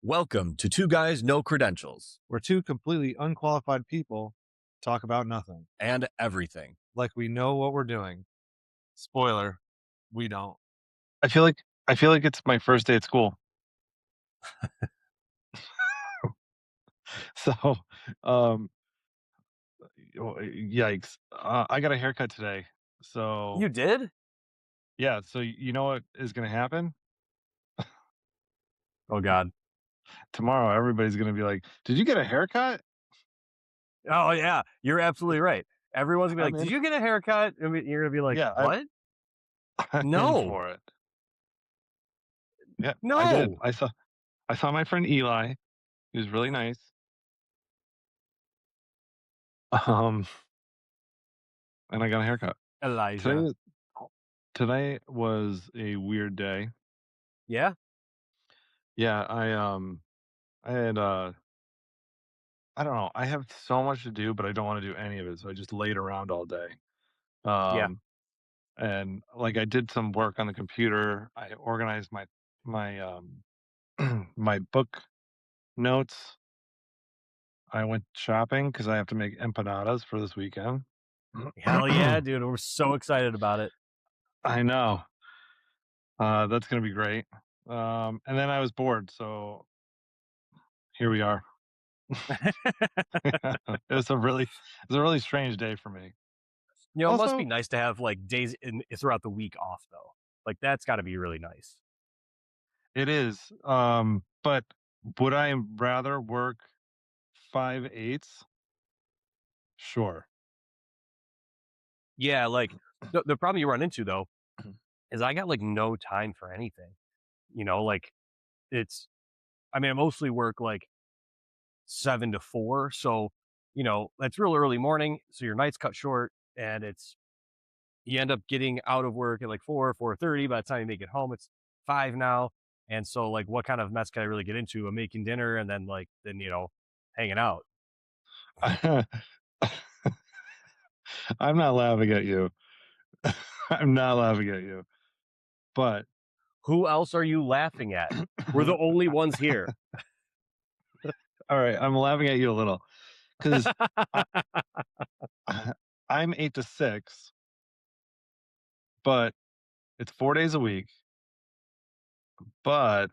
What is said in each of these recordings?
Welcome to Two Guys, No Credentials, where two completely unqualified people talk about nothing. and everything. Like we know what we're doing. Spoiler, we don't. I feel like it's my first day at school. So, um, yikes! I got a haircut today. So You did? yeah. So you know what is going to happen Oh, God. tomorrow? Everybody's going to be like, "Did you get a haircut?" Oh, yeah. You're absolutely right. Everyone's going to be I'm like, in. Did you get a haircut? I mean, you're going to be like, Yeah, What? I'm in No. for it. Yeah, I did. No. I saw my friend Eli. He was really nice. Um, and I got a haircut. Today Elijah. was today was a weird day. Yeah? Yeah, I had I don't know, I have so much to do, but I don't wanna do any of it, so I just laid around all day. Yeah. Um, and, like, I did some work on the computer. I organized my my book notes. I went shopping because I have to make empanadas for this weekend. Hell yeah, dude. We're so excited about it. I know. That's gonna be great. And then I was bored, so here we are. It was a really strange day for me. It must be Also, nice to have like days throughout the week off, though. Like, that's got to be really nice. it is, but would I rather work 5/8? Sure. Yeah. Like, the problem you run into, though, is I got like no time for anything. Like, it's, I mean, I mostly work like 7 to 4. So, that's real early morning. So your night's cut short and you end up getting out of work at like 4:30. By the time you make it home, it's 5 now. And so, like, what kind of mess can I really get into? I'm making dinner and then hanging out. I'm not laughing at you. I'm not laughing at you, but Who else are you laughing at? We're the only ones here. alright, I'm laughing at you a little 'cause I I'm 8 to 6, but it's 4 days a week, but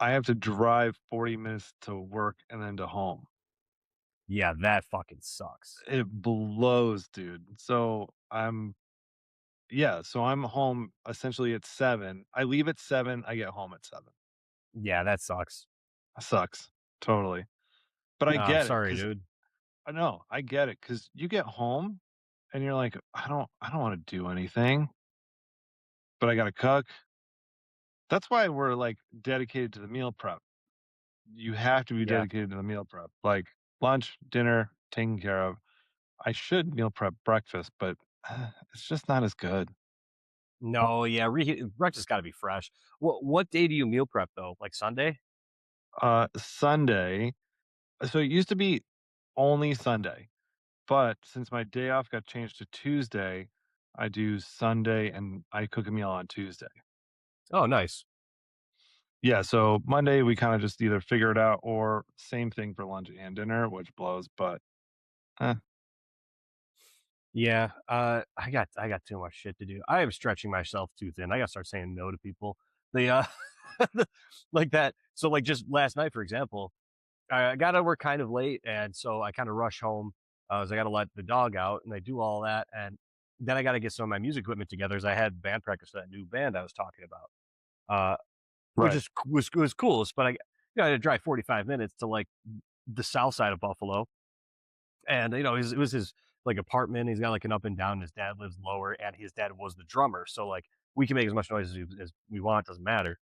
I have to drive 40 minutes to work and then to home. Yeah, that fucking sucks. It blows, dude. So I'm home essentially at 7. I leave at 7, I get home at 7. Yeah, that sucks. Sucks. Totally. But I Oh, I'm get it sorry, because dude. I know, I get it because you get home and you're like, I don't wanna do anything, but I gotta cook." That's why we're, like, dedicated to the meal prep. You have to be Yeah. dedicated to the meal prep, like, lunch, dinner, taken care of. I should meal prep breakfast, but it's just not as good. No, yeah, breakfast got to be fresh. What day do you meal prep though? Like Sunday? Sunday, so it used to be only Sunday, but since my day off got changed to Tuesday, I do Sunday and I cook a meal on Tuesday. Oh, nice. Yeah, so Monday we kinda just either figure it out or same thing for lunch and dinner, which blows, but, eh. Yeah, I got too much shit to do. I am stretching myself too thin. I gotta start saying no to people. The like that. So like just last night, for example, I got to work kind of late, and so I kind of rush home. As I got to let the dog out, and I do all that, and then I got to get some of my music equipment together. As I had band practice for that new band I was talking about, uh, which Right. was cool. But I had to drive 45 minutes to like the south side of Buffalo, and it was his like apartment. He's got like an up and down. His dad lives lower, and his dad was the drummer. So like we can make as much noise as we want. Doesn't matter.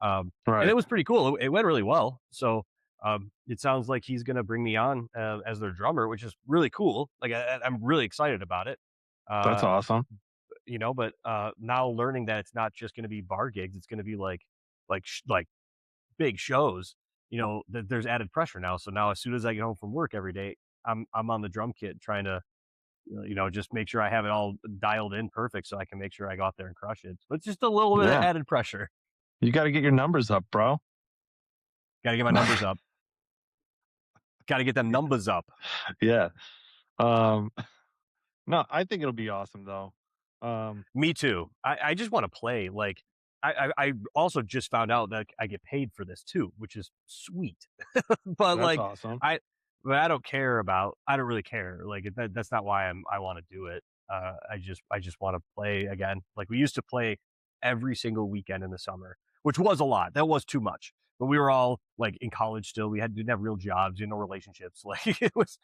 And Right. it was pretty cool. It went really well. So it sounds like he's going to bring me on as their drummer, which is really cool. Like I'm really excited about it. That's Uh, awesome. but now learning that it's not just going to be bar gigs, it's going to be like big shows. There's added pressure now. So now as soon as I get home from work every day, I'm on the drum kit trying to just make sure I have it all dialed in perfect so I can make sure I go out there and crush it. But just a little bit of Yeah. added pressure. You gotta get your numbers up, bro. Gotta get my numbers up. Gotta get them numbers up. Yeah. Um, no, I think it'll be awesome though. Um, Me too. I just wanna play, like, I also just found out that I get paid for this too, which is sweet. But, that's like, awesome. I I don't care about I don't really care, like, that's not why I wanna do it. I just wanna play again. Like, we used to play every single weekend in the summer, which was a lot. That was too much. But we were all, like, in college still. We didn't have real jobs, no relationships. Like, it was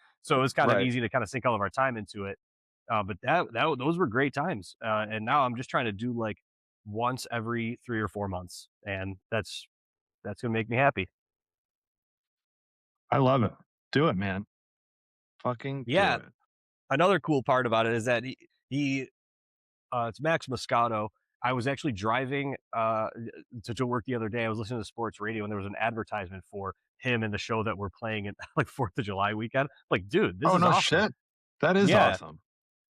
kind of Right. easy to kinda sink all of our time into it. But those were great times, and now I'm just trying to do, like, once every 3 or 4 months, and that's gonna make me happy. I love it. Do it, man. Fucking do Yeah, it. another cool part about it is that it's Max Moscato. I was actually driving, to work the other day. I was listening to sports radio, and there was an advertisement for him and the show that we're playing at, like, 4th of July weekend. Like, "Dude, this Oh, is no awesome." shit. That is Yeah. awesome.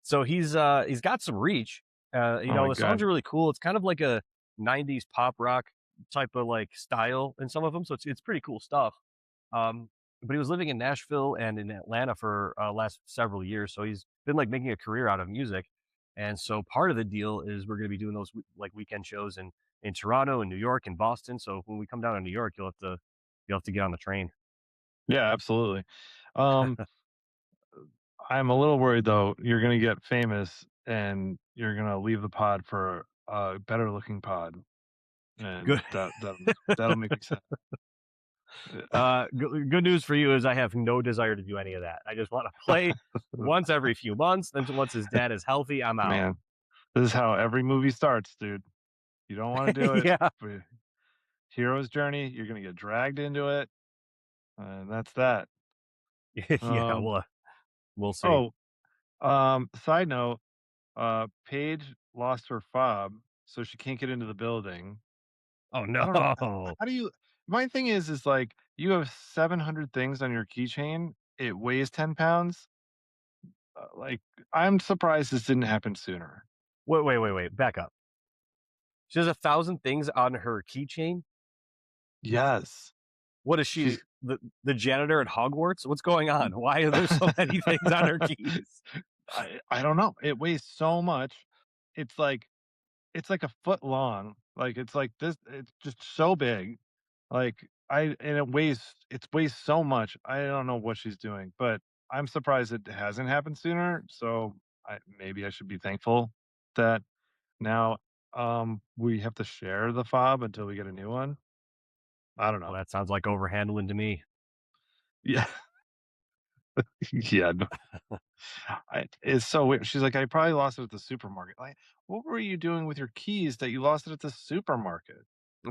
So he's got some reach. Oh my The songs god. are really cool. It's kind of like a '90s pop rock type of like style in some of them, so it's pretty cool stuff. Um, but he was living in Nashville and in Atlanta for last several years, so he's been like making a career out of music. And so part of the deal is we're going to be doing those like weekend shows in Toronto and New York and Boston. So when we come down to New York, you'll have to get on the train. Yeah, absolutely. Um, I'm a little worried though. You're gonna get famous and you're gonna leave the pod for a better looking pod, and Good. that'll make me sad. Good news for you is I have no desire to do any of that. I just want to play once every few months. Then once his dad is healthy, I'm out. Man, this is how every movie starts, dude. You don't want to do it, Yeah, but hero's journey, you're gonna get dragged into it, and that's that. yeah. Um, We'll see. oh, side note, Paige lost her fob, so she can't get into the building. Oh I don't know. no. How do you my thing is like you have 700 things on your keychain. It weighs 10 pounds. Like, I'm surprised this didn't happen sooner. Wait. Back up. She has 1,000 things on her keychain. Yes. What is She's she? The janitor at Hogwarts? What's going on? Why are there so many things on her keys? I don't know. It weighs so much. It's like it's like a foot long. Like it's like this it's just so big. Like I and it weighs so much. I don't know what she's doing, but I'm surprised it hasn't happened sooner. So maybe I should be thankful that now we have to share the fob until we get a new one. I don't Well, know. that sounds like overhandling to me. Yeah. Yeah. No, it's so weird. She's like, I probably lost it at the supermarket. Like, what were you doing with your keys that you lost it at the supermarket?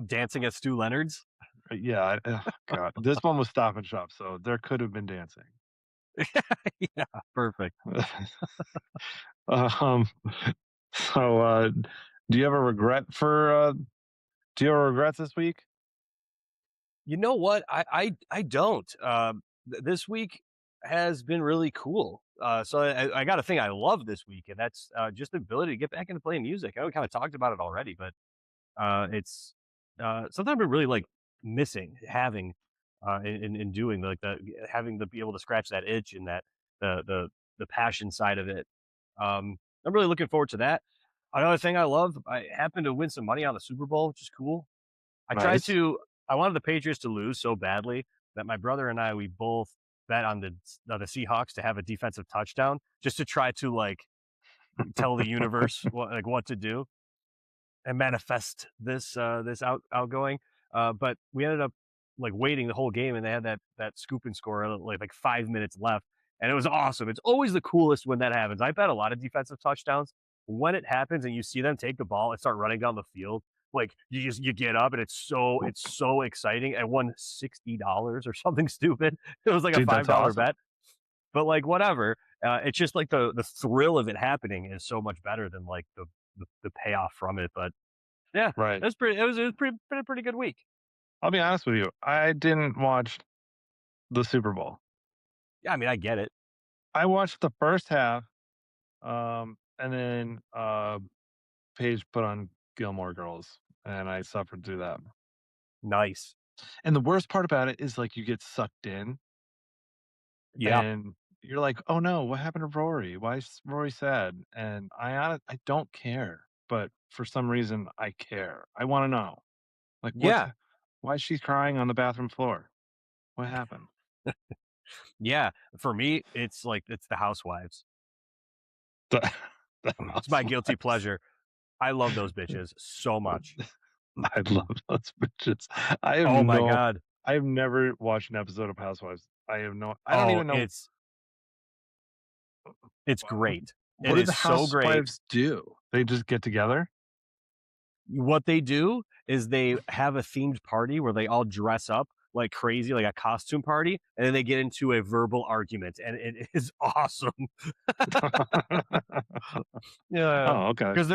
Dancing at Stu Leonard's. Yeah. Oh, God. This one was Stop and Shop, so there could have been dancing. Yeah, perfect. um, so, do you have a regret for, do you have regrets this week? You know what? I don't. This week has been really cool. So I got a thing I love this week, and that's just the ability to get back into playing music. I know we kind of talked about it already, but it's something I've been really like missing having in doing like the having to be able to scratch that itch and that the passion side of it. I'm really looking forward to that. Another thing I love, I happened to win some money on the Super Bowl, which is cool. I tried Nice. to I wanted the Patriots to lose so badly that my brother and I, we both bet on the Seahawks to have a defensive touchdown just to try to, like, tell the universe what to do and manifest this outgoing. But we ended up like waiting the whole game, and they had that scoop and score like 5 minutes left, and it was awesome. It's always the coolest when that happens. I bet a lot of defensive touchdowns when it happens, and you see them take the ball and start running down the field. Like you get up, and it's so exciting. I won $60 or something stupid. It was like a Dude, five that's dollar awesome. bet, but like whatever. It's just like the thrill of it happening is so much better than like the payoff from it. But yeah, Right. it was pretty pretty good week. I'll be honest with you. I didn't watch the Super Bowl. Yeah, I mean, I get it. I watched the first half, and then Paige put on Gilmore Girls, and I suffered through that. Nice. And the worst part about it is, like, you get sucked in Yeah. and you're like, "Oh, no, what happened to Rory? Why is Rory sad?" And I don't care, but for some reason, I care. I wanna know. Like, Yeah. why is she crying on the bathroom floor? What happened? Yeah. For me, it's like it's the housewives. The the It's my guilty housewives. pleasure. I love those bitches so much. I love those bitches. I have Oh my no god. I've never watched an episode of Housewives. I don't Oh, even know it's great. It what do is the so great. housewives do? They just get together? What they do is they have a themed party where they all dress up like crazy, like a costume party, and then they get into a verbal argument, and it is awesome. Yeah, Oh, okay. because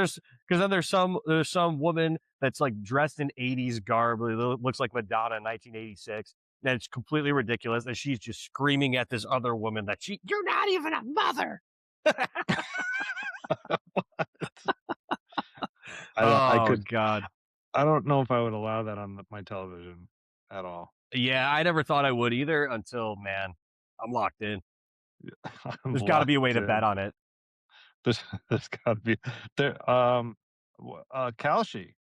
then there's some woman that's like dressed in '80s garb, looks like Madonna in 1986. And it's completely ridiculous, and she's just screaming at this other woman that you're not even a mother. I Oh could god. I don't know if I would allow that on my television at all. Yeah, I never thought I would either until, man, I'm locked in. I'm There's gotta be a way locked to bet in. on it. There's gotta be there, Kalshi,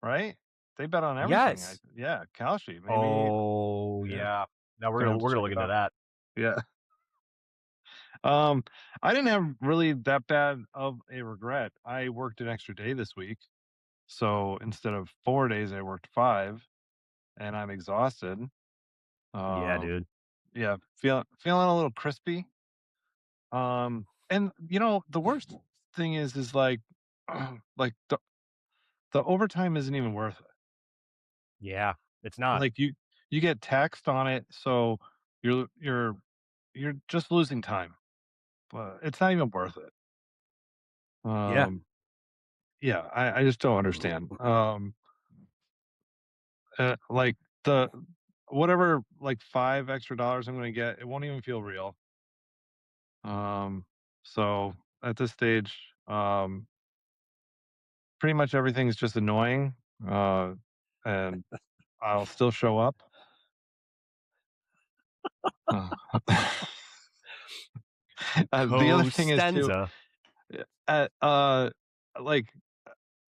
right? They bet on everything. Yes. Yeah, Kalshi, maybe Oh, yeah, yeah. Now gonna have to we're gonna check look it into out. that. Yeah. Um, I didn't have really that bad of a regret. I worked an extra day this week, so instead of 4 days, I worked 5, and I'm exhausted. Yeah, Um, dude. yeah, feeling a little crispy. And, the worst thing is, like, like, the overtime isn't even worth it. Yeah, it's not. Like, you get taxed on it, so you're you're you're just losing time, but it's not even worth it. Yeah. Um, yeah, I just don't understand. Like, the whatever, like, 5 extra dollars I'm gonna get, it won't even feel real. Um, so at this stage, pretty much everything's just annoying, uh, and I'll still show up. Uh, the other thing is too, Costanza. uh, like,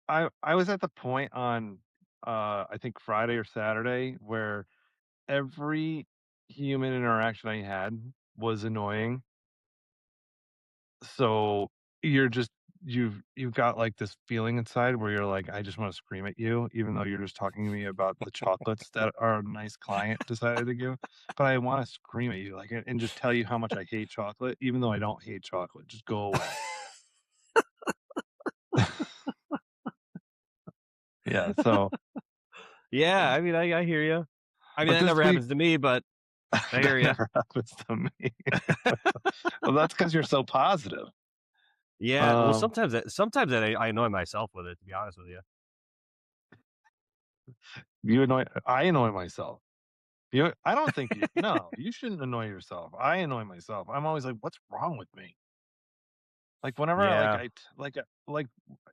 I was at the point on, I think Friday or Saturday where every human interaction I had was annoying. So you're just you've got, like, this feeling inside where you're like, "I just wanna scream at you," even though you're just talking to me about the chocolates that our nice client decided to give, but I wanna scream at you, like, and just tell you how much I hate chocolate, even though I don't hate chocolate. Just go away. Yeah, so Yeah, I mean, I hear you. I mean, but that this never week happens to me, but I that hear you. never happens to me. Well, that's because 'cause you're so positive. Yeah, well, Um, sometimes that I annoy myself with it, to be honest with you. I annoy myself. I don't think you no, you shouldn't annoy yourself. I annoy myself. I'm always like, "What's wrong with me?" Like, whenever Yeah. like,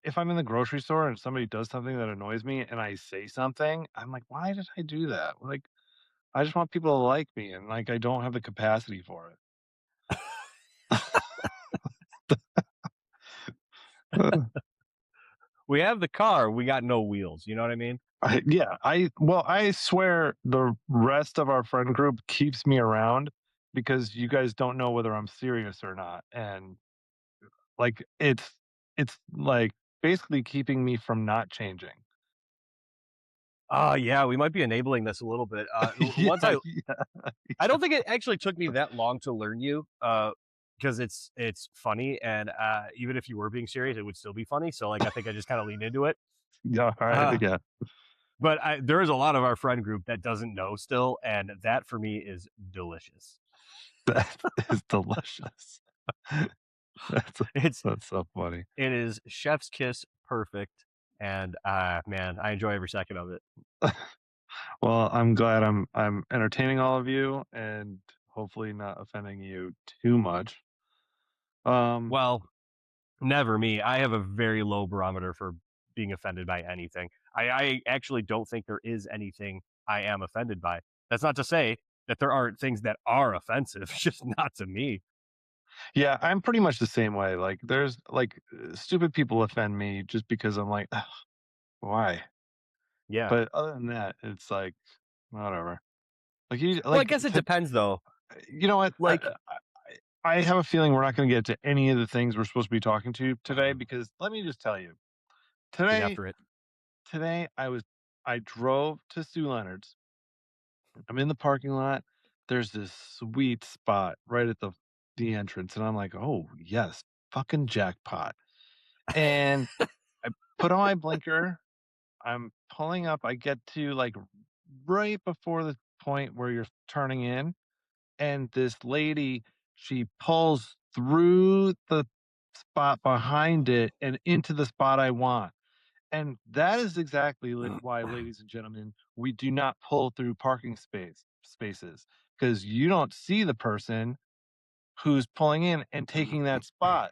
if I'm in the grocery store and somebody does something that annoys me and I say something, I'm like, "Why did I do that?" Like, I just want people to like me, and, like, I don't have the capacity for it. Uh, We have the car, we got no wheels, you know what I mean? I swear the rest of our friend group keeps me around because you guys don't know whether I'm serious or not, and, like, it's, like, basically keeping me from not changing. Oh, yeah, we might be enabling this a little bit. W Yeah, once yeah. I don't think it actually took me that long to learn you, because it's funny, and, even if you were being serious, it would still be funny, so, like, I think I just kinda leaned into it. Yeah, Uh, alright, yeah. but there is a lot of our friend group that doesn't know still, and that for me is delicious. That is delicious. That's It's that's so funny. it is chef's kiss perfect, and, man, I enjoy every second of it. Well, I'm glad I'm entertaining all of you and hopefully not offending you too much. Um, Well, never me. I have a very low barometer for being offended by anything. I actually don't think there is anything I am offended by. That's not to say that there aren't things that are offensive, just not to me. Yeah, I'm pretty much the same way. Like, there's like stupid people offend me just because I'm like, "Ugh, why?" Yeah. But other than that, it's like whatever. Like you, Well, I like guess it depends though. you know what? Like, I have a feeling we're not going to get to any of the things we're supposed to be talking to today because let me just tell you, get today, after it. today I drove to Sue Leonard's. I'm in the parking lot. There's this sweet spot right at the entrance, and I'm like, oh yes, fucking jackpot. And I put on my blinker. I'm pulling up. I get to like right before the point where you're turning in, and this lady, she pulls through the spot behind it and into the spot I want. And that is exactly why, ladies and gentlemen, we do not pull through parking spaces because you don't see the person who's pulling in and taking that spot.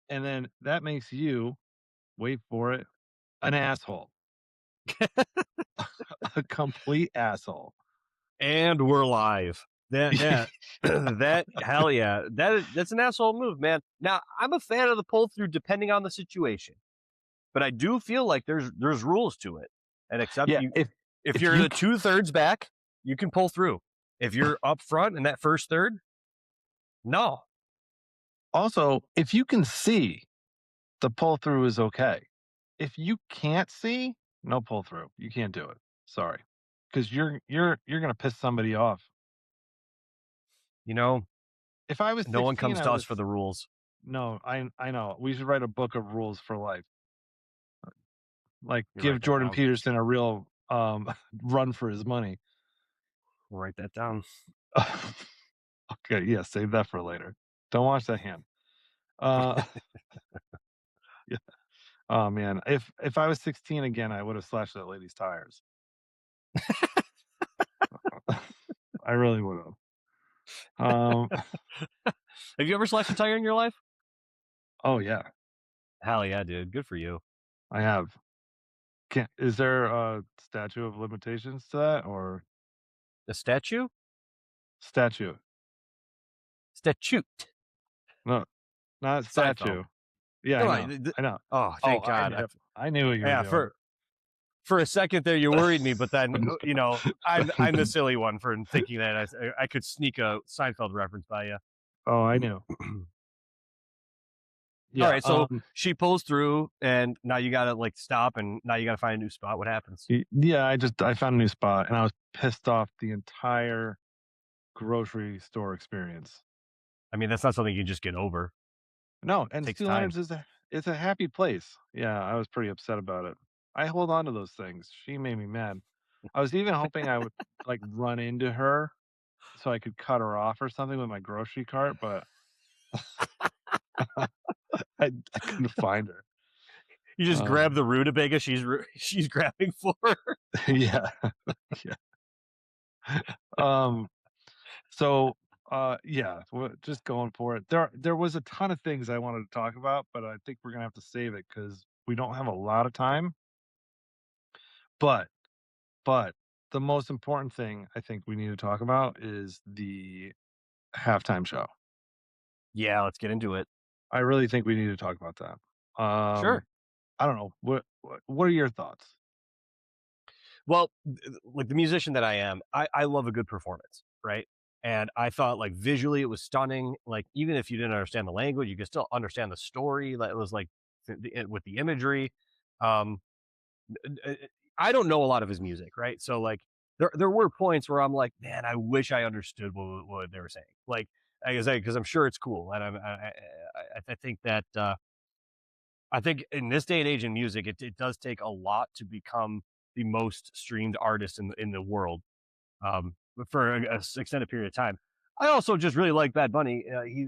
And then that makes you, wait for it, an asshole, a complete asshole. And we're live. That that hell yeah. That's an asshole move, man. Now, I'm a fan of the pull through depending on the situation. But I do feel like there's rules to it. And except Yeah, you if if you're you the two-thirds back, you can pull through. If you're up front in that first third, no. also, if you can see, the pull through is okay. If you can't see, no pull through. You can't do it. Sorry. Because you're gonna piss somebody off. You know, If I was no one 16, comes I to would us have for the rules. no, I know. We should write a book of rules for life. Like You give write that Jordan down. Peterson a real run for his money. Write that down. Okay, yeah, save that for later. Don't wash that hand. Uh yeah. Oh man. If I was 16 again, I would have slashed that lady's tires. I really would have. Um Have you ever slashed a tire in your life? oh yeah, Hell yeah, dude. Good for you. I have. Is there a statute of limitations to that or A statue? statue? Statute. No, not Seinfeld. statue. Yeah, I No, know. I know. oh, Oh, thank God. I knew what you were Yeah, doing. for a second there, you worried me, but then I'm the silly one for thinking that I could sneak a Seinfeld reference by you. Oh, I knew. All Yeah, right, so she pulls through, and now you gotta like stop, and now you gotta find a new spot. What happens? yeah, I found a new spot and I was pissed off the entire grocery store experience. I mean, that's not something you can just get over. No, It and takes Stu time. Leonard's is a it's a happy place. Yeah, I was pretty upset about it. I hold on to those things. She made me mad. I was even hoping I would like run into her so I could cut her off or something with my grocery cart, but I couldn't find her. You just grab Um, the rutabaga she's grabbing for. yeah, yeah. Um, so, yeah, just going for it. There was a ton of things I wanted to talk about, but I think we're gonna have to save it because we don't have a lot of time. But but the most important thing I think we need to talk about is the halftime show. Yeah, let's get into it. I really think we need to talk about that. Sure. I don't know. What are your thoughts? Well, like the musician that I am, I love a good performance, right? And I thought like visually it was stunning. Like even if you didn't understand the language, you could still understand the story. That was like with the imagery. Um, uh, I don't know a lot of his music, right? So like there were points where I'm like, man, I wish I understood what they were saying. Like I say because I'm sure it's cool, and I think that I think in this day and age in music, it does take a lot to become the most streamed artist in the world for a extended period of time. I also just really like Bad Bunny.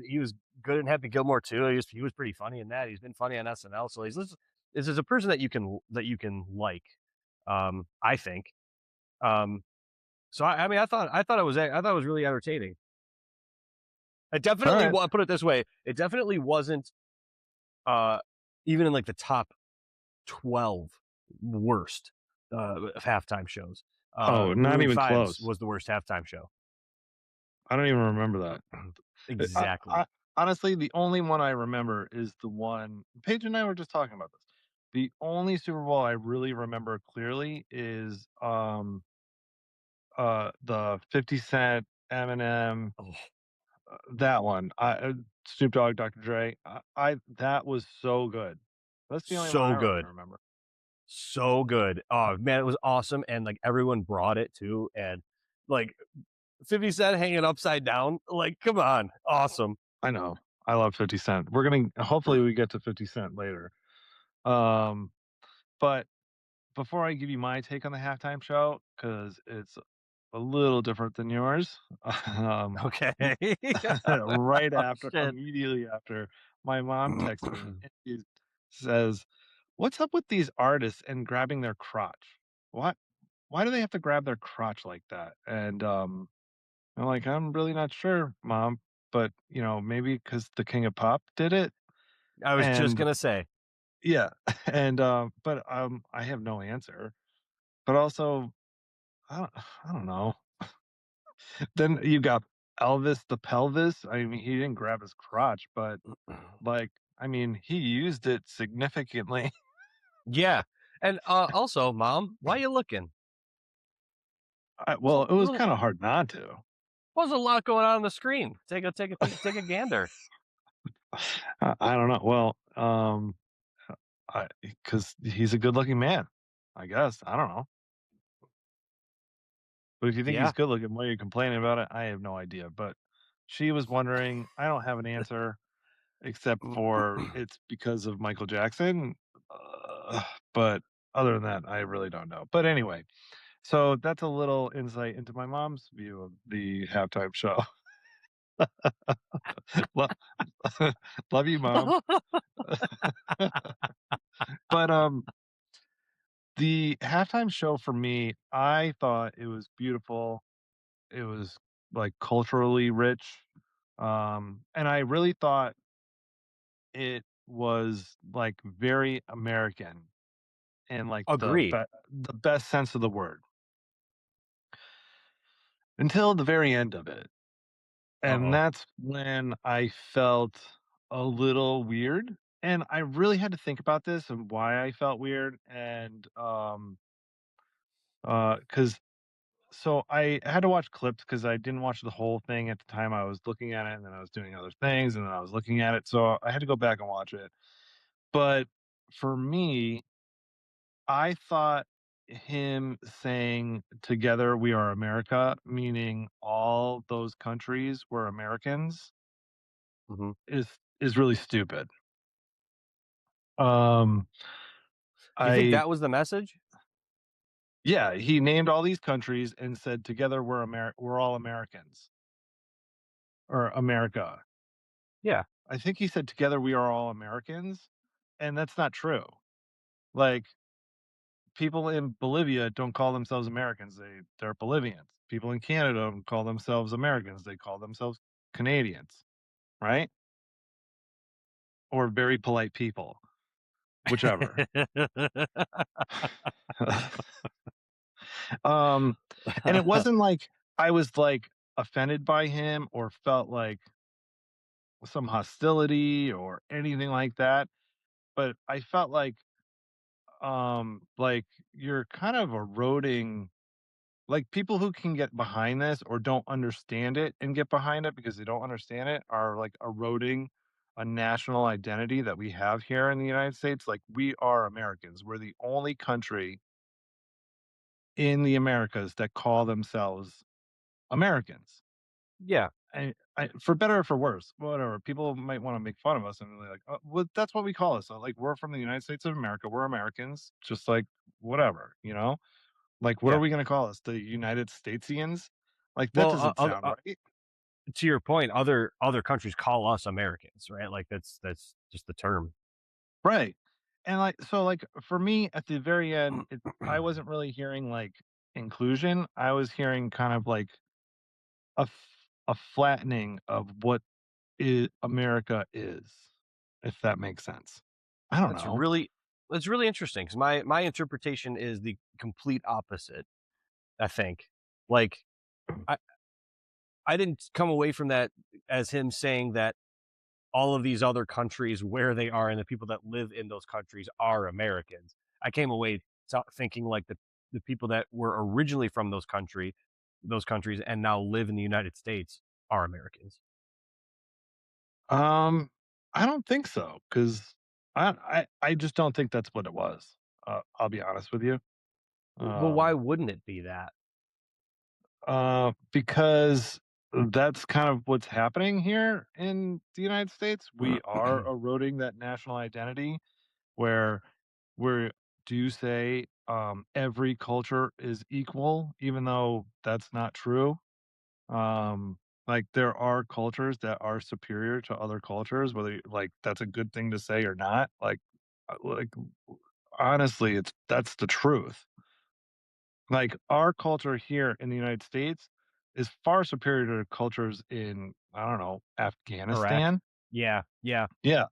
He was good in Happy Gilmore too. He was pretty funny in that. He's been funny on SNL. So this is a person that you can like. I think. Um, so I mean I thought it was really entertaining. It All definitely right. put it this way. It definitely wasn't uh, even in like the top 12 worst halftime shows. Oh, not Maroon even 5's close. was the worst halftime show. I don't even remember that. I Exactly. honestly, the only one I remember is the one Paige and I were just talking about this. The only Super Bowl I really remember clearly is, the 50 Cent, Eminem, Oh, that one. Snoop Dogg, Dr. Dre. I that was so good. That's the only one I so really good. remember. So good. Oh, man, it was awesome, and, like, everyone brought it too, and, like, 50 Cent hanging upside down, like, come on, awesome. I know. I love 50 Cent. We're gonna hopefully we get to 50 Cent later. Um, but before I give you my take on the halftime show, because it's a little different than yours, um, Okay. right Oh, after, shit. immediately after, my mom texts me and she says, "What's up with these artists and grabbing their crotch? What? Why do they have to grab their crotch like that?" And I'm like, "I'm really not sure, mom, but maybe because the King of Pop did it." I was just And gonna say. yeah, and but I have no answer. But also, I don't know. Then you got Elvis the pelvis. I mean, he didn't grab his crotch, but like, I mean, he used it significantly. Yeah, and, also, "Mom, why you looking?" Well, it was There's kind of hard not to. a lot going on the screen. Take a gander. I don't know. Well, I because he's a good-looking man, I guess. I don't know. But if you think he's Yeah. good looking, why are you complaining about it? I have no idea. But she was wondering. I don't have an answer except for it's because of Michael Jackson. But other than that, I really don't know. But anyway, so that's a little insight into my mom's view of the halftime show. Lo- Love you, mom. But the halftime show for me, I thought it was beautiful. It was like culturally rich. And I really thought it was like very American in like Agreed. the best sense of the word until the very end of it. And Uh-oh. that's when I felt a little weird. And I really had to think about this and why I felt weird. And cuz so I had to watch clips cuz I didn't watch the whole thing at the time I was looking at it and then I was doing other things and then I was looking at it. So I had to go back and watch it. But for me, I thought him saying together we are America, meaning all those countries were Americans, Mhm. is really stupid. Um, You think I that was the message? Yeah, he named all these countries and said together we're all Americans or America. Yeah. I think he said together we are all Americans, and that's not true. Like people in Bolivia don't call themselves Americans, they're Bolivians. People in Canada don't call themselves Americans, they call themselves Canadians, right? Or very polite people, whichever. um, and it wasn't like I was like offended by him or felt like some hostility or anything like that, but I felt like you're kind of eroding. Like, people who can get behind this or don't understand it and get behind it because they don't understand it are, like, eroding a national identity that we have here in the United States. Like, we are Americans. We're the only country in the Americas that call themselves Americans. Yeah, For better or for worse, whatever. People might wanna make fun of us and they're like, well, that's what we call us." So, like, we're from the United States of America. We're Americans, just like whatever, you know? Like, what are yeah. we gonna call us? The United Statesians? Like, that Well, doesn't sound right. to your point, other countries call us Americans, right? Like, that's just the term. Right. And, like, so, like, for me, at the very end, I wasn't really hearing, like, inclusion. I was hearing kind of like a flattening of what America is, if that makes sense. I don't That's know. really that's really interesting because my interpretation is the complete opposite. I think. Like, I I didn't come away from that as him saying that all of these other countries where they are and the people that live in those countries are Americans. I came away thinking like the people that were originally from those countries and now live in the United States are Americans. Um, I don't think so, 'cause I just don't think that's what it was. I'll be honest with you. Well, why Um, wouldn't it be that? because that's kind of what's happening here in the United States. We are eroding that national identity where we do say, every culture is equal, even though that's not true. Like, there are cultures that are superior to other cultures, whether like, that's a good thing to say or not. Like, honestly, that's the truth. Like, our culture here in the United States is far superior to cultures in, I don't know, Iraq. Afghanistan. Yeah, yeah, Yeah,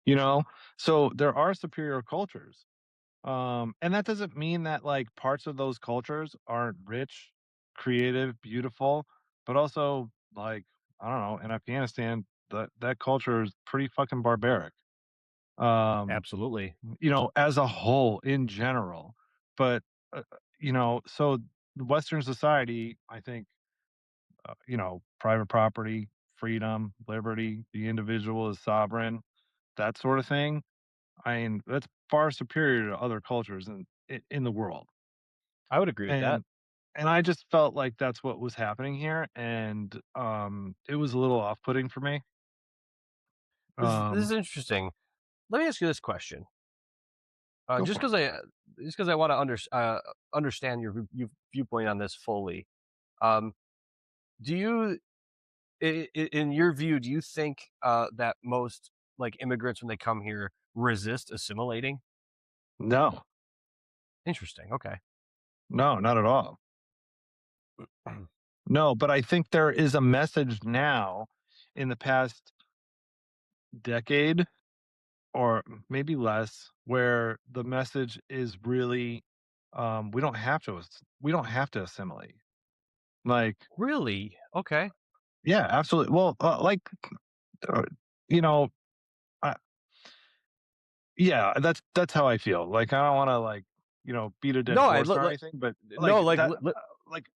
you know? So, there are superior cultures. And that doesn't mean that, like, parts of those cultures aren't rich, creative, beautiful, but also, like, I don't know, in Afghanistan, that culture is pretty fucking barbaric. Um, absolutely. as a whole, in general. But, so Western society, I think, private property, freedom, liberty, the individual is sovereign, that sort of thing. I mean, that's far superior to other cultures in the world. I would agree with that. And I just felt like that's what was happening here, and, it was a little off-putting for me. This Um, is interesting. Let me ask you this question. Uh, Go just for it. because I just because I want to understand your viewpoint on this fully. Um, do you, in your view, do you think that most like immigrants when they come here resist assimilating? No. Interesting. Okay. No, not at all. No, but I think there is a message now in the past decade or maybe less where the message is really, we don't have to assimilate. Like, Really? Okay. yeah, absolutely. Well, uh, you know, I yeah, that's how I feel. Like, I don't wanna, like, beat a dead No, I horse look or like anything, but, no, like, like that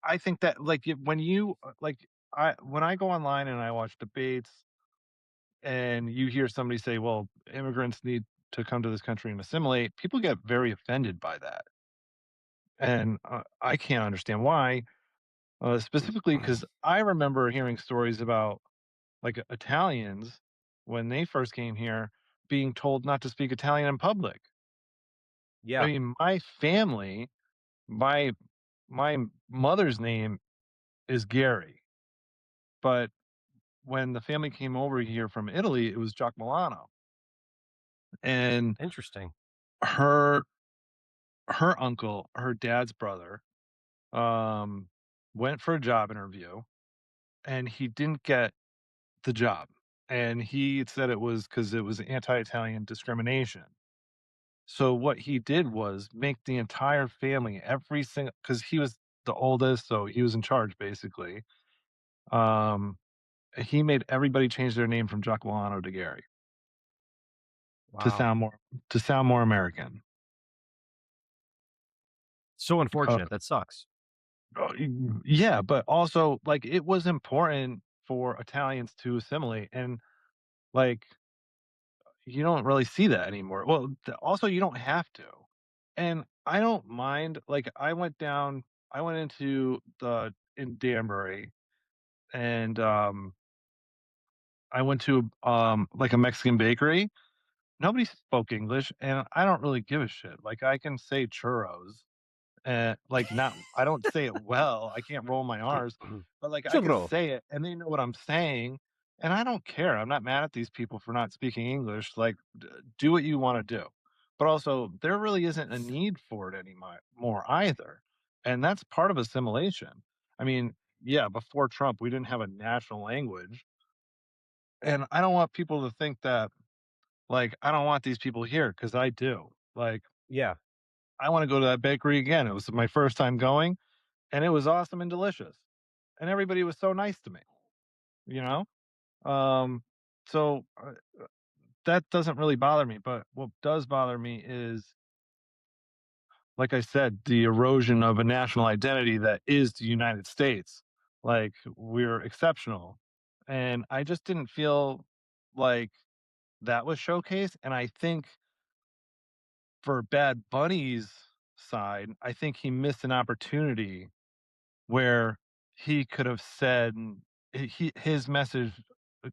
I think that, like, when I go online and I watch debates and you hear somebody say, "Well, immigrants need to come to this country and assimilate," people get very offended by that, and, I can't understand why, specifically because I remember hearing stories about, like, Italians when they first came here being told not to speak Italian in public. I yeah, mean, my family, my my mother's name is Gary, but when the family came over here from Italy, it was Jack Milano, and interesting. her her uncle, her dad's brother, um, went for a job interview, and he didn't get the job, and he said it was because it was anti-Italian discrimination. So what he did was make the entire family, every single, because he was the oldest, so he was in charge basically. Um, he made everybody change their name from Giacomo to Gary to Wow. sound more American. So Uh, unfortunate. That sucks. yeah, but also like it was important for Italians to assimilate, and like you don't really see that anymore. Well, also you don't have to, and I don't mind. Like I went into the in Danbury, and I went to like a Mexican bakery. Nobody spoke English, and I don't really give a shit. Like I can say churros, and like not I don't say it well. I can't roll my R's, but like I can Churro. say it, and they know what I'm saying, and I don't care. I'm not mad at these people for not speaking English. Like, do what you want to do, but also there really isn't a need for it anymore more either, and that's part of assimilation. I mean, yeah, before Trump, we didn't have a national language, and I don't want people to think that like I don't want these people here because I do. Like, Yeah. I want to go to that bakery again. It was my first time going. and it was awesome and delicious, and everybody was so nice to me, you know? Um, so, that doesn't really bother me, but what does bother me is, like I said, the erosion of a national identity that is the United States. Like, we're exceptional, and I just didn't feel like that was showcased, and I think for Bad Bunny's side, I think he missed an opportunity where he could have said his message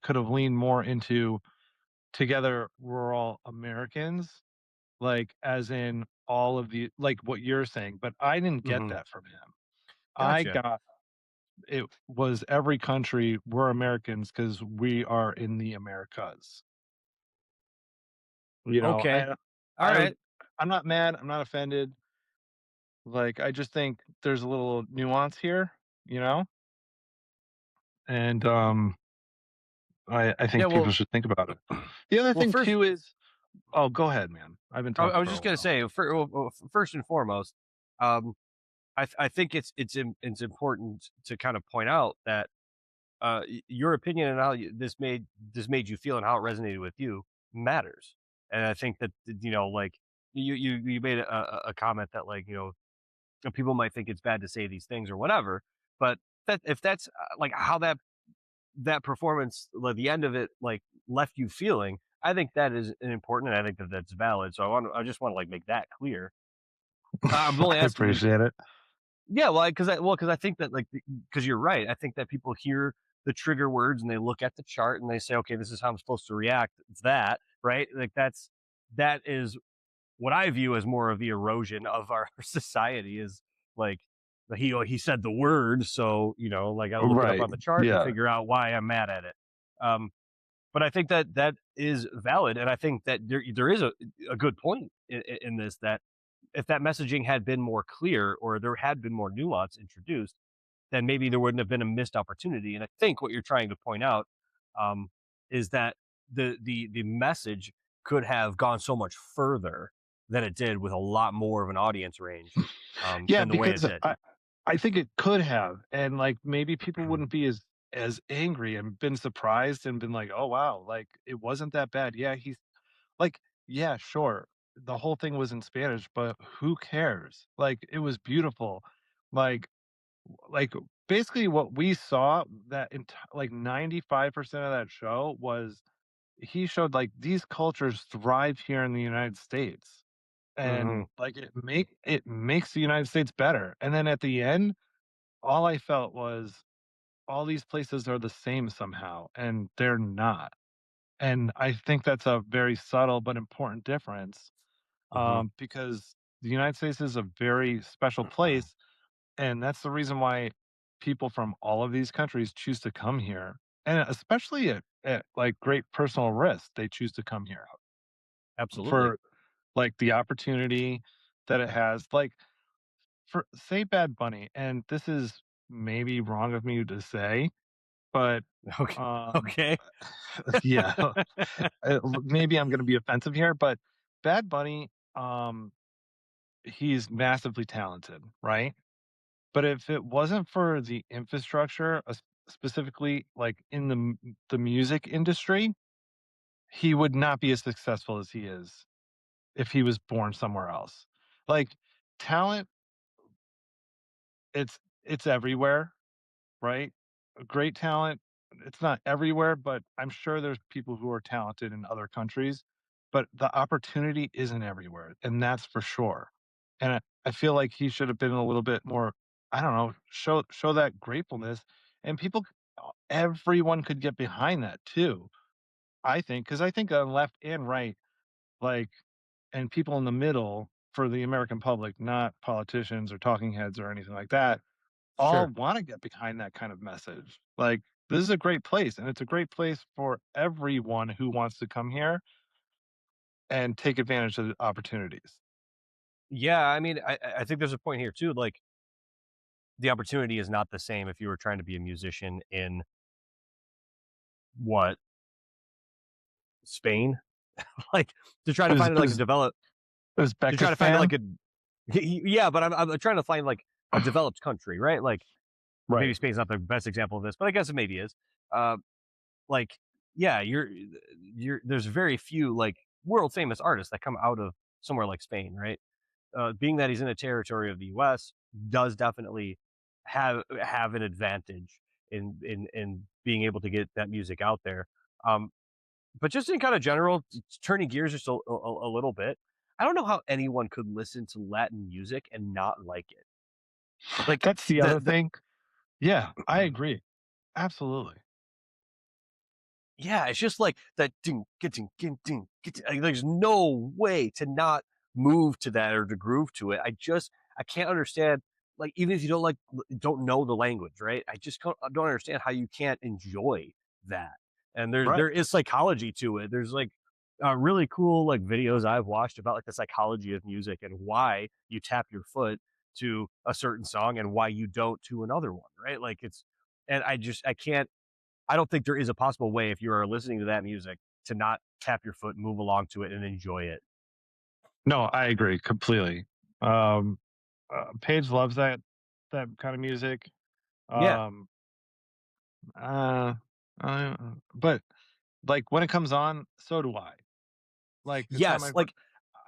could have leaned more into together we're all Americans, like as in all of the like what you're saying, but I didn't get Mhm. that from him. I Gotcha. got it was every country we're Americans because we are in the Americas. You know, Okay. I Alright. would I'm not mad, I'm not offended. Like I just think there's a little nuance here, you know? And I Yeah, think people well should think about it. The other well, thing first too is oh, go ahead, man. I've been I talking was for a just gonna while. say, first and foremost, um, I think it's important to kind of point out that, your opinion and how this made you feel and how it resonated with you matters. And I think that, like, you made a comment that, like, people might think it's bad to say these things or whatever, but that if that's, like, how that performance, like, the end of it, like, left you feeling, I think that is an important, and I think that that's valid. So I just want to, like, make that clear. I'm only I asking you. appreciate it. Yeah, well, because I think that, like, because you're right. I think that people hear the trigger words and they look at the chart and they say, okay, this is how I'm supposed to react. It's that, right? Like, that is what I view as more of the erosion of our society is, like, he said the word, so, like, I look it up Right. on the chart and Yeah. figure out why I'm mad at it. Um, but I think that that is valid, and I think that there is a good point in this, that if that messaging had been more clear or there had been more nuance introduced, then maybe there wouldn't have been a missed opportunity. And I think what you're trying to point out, um, is that the message could have gone so much further than it did with a lot more of an audience range, Yeah, than the way it because did. I think it could have, and, like, maybe people Mhm. wouldn't be as angry and been surprised and been like, "Oh, wow, like, it wasn't that bad." Yeah, he's like, yeah, sure, the whole thing was in Spanish, but who cares? Like, it was beautiful. Like like, basically what we saw that like, 95% of that show was he showed, like, these cultures thrive here in the United States. And, Mhm. like, it makes the United States better, and then at the end, all I felt was all these places are the same somehow, and they're not, and I think that's a very subtle but important difference, Mhm. because the United States is a very special place, and that's the reason why people from all of these countries choose to come here, and especially like, great personal risk, they choose to come here Absolutely. for, like, the opportunity that it has, like for say Bad Bunny, and this is maybe wrong of me to say, but, Okay. um, Okay. yeah, maybe I'm gonna be offensive here, but Bad Bunny, he's massively talented, right? But if it wasn't for the infrastructure, specifically, like, in the music industry, he would not be as successful as he is if he was born somewhere else. Like, talent, it's everywhere. Right? A great talent, it's not everywhere, but I'm sure there's people who are talented in other countries, but the opportunity isn't everywhere, and that's for sure. And I feel like he should have been a little bit more, I don't know, show that gratefulness, and everyone could get behind that too, I think, because I think on left and right, like, and people in the middle for the American public, not politicians or talking heads or anything like that, all Sure. wanna get behind that kind of message. Like, this is a great place, and it's a great place for everyone who wants to come here and take advantage of the opportunities. Yeah, I mean, I think there's a point here too. Like, the opportunity is not the same if you were trying to be a musician in what, Spain? Like, to try It to was find, like, a develop to try to find, Uzbekistan? like, a yeah, but I'm trying to find, like, a developed country, right? Like maybe Right. Spain's not the best example of this, but I guess it maybe is. Uh, like, yeah, there's very few like world famous artists that come out of somewhere like Spain, right? Being that he's in a territory of the U.S. does definitely have an advantage in being able to get that music out there. Um, but just in kind of general, turning gears just a little bit, I don't know how anyone could listen to Latin music and not like it. Like That's the other the thing. Yeah, I agree. Absolutely. Yeah, it's just like that ding, ding, ding, ding, like, there's no way to not move to that or to groove to it. I can't understand, like, even if you don't know the language, right? I don't understand how you can't enjoy that. And there Right. is psychology to it. There's like really cool like videos I've watched about like the psychology of music and why you tap your foot to a certain song and why you don't to another one, right? Like it's and I can't I don't think there is a possible way if you are listening to that music to not tap your foot, move along to it, and enjoy it. No, I agree completely. Um, Paige loves that kind of music. Yeah. Um, uh, but like when it comes on, so do I. Like it's not Yes. my. Like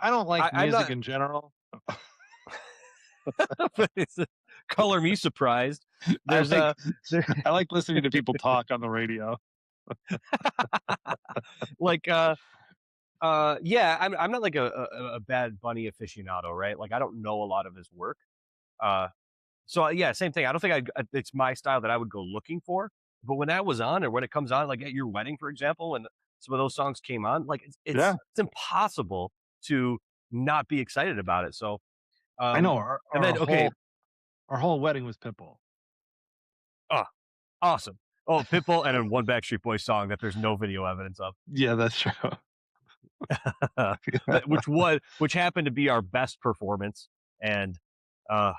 I don't like I'm music not. in general. But it's color me surprised. I There's like a there, I like listening to people talk on the radio. like yeah. I'm not like a Bad Bunny aficionado, right? Like I don't know a lot of his work. Uh, So yeah, same thing. I don't think it's my style that I would go looking for. But when that was on, or when it comes on, like at your wedding, for example, when some of those songs came on, like Yeah, it's impossible to not be excited about it. So I know. and then okay, Our whole wedding was Pitbull. oh, awesome. Oh, Pitbull and then one Backstreet Boys song that there's no video evidence of. Yeah, that's true. Which happened to be our best performance. And uh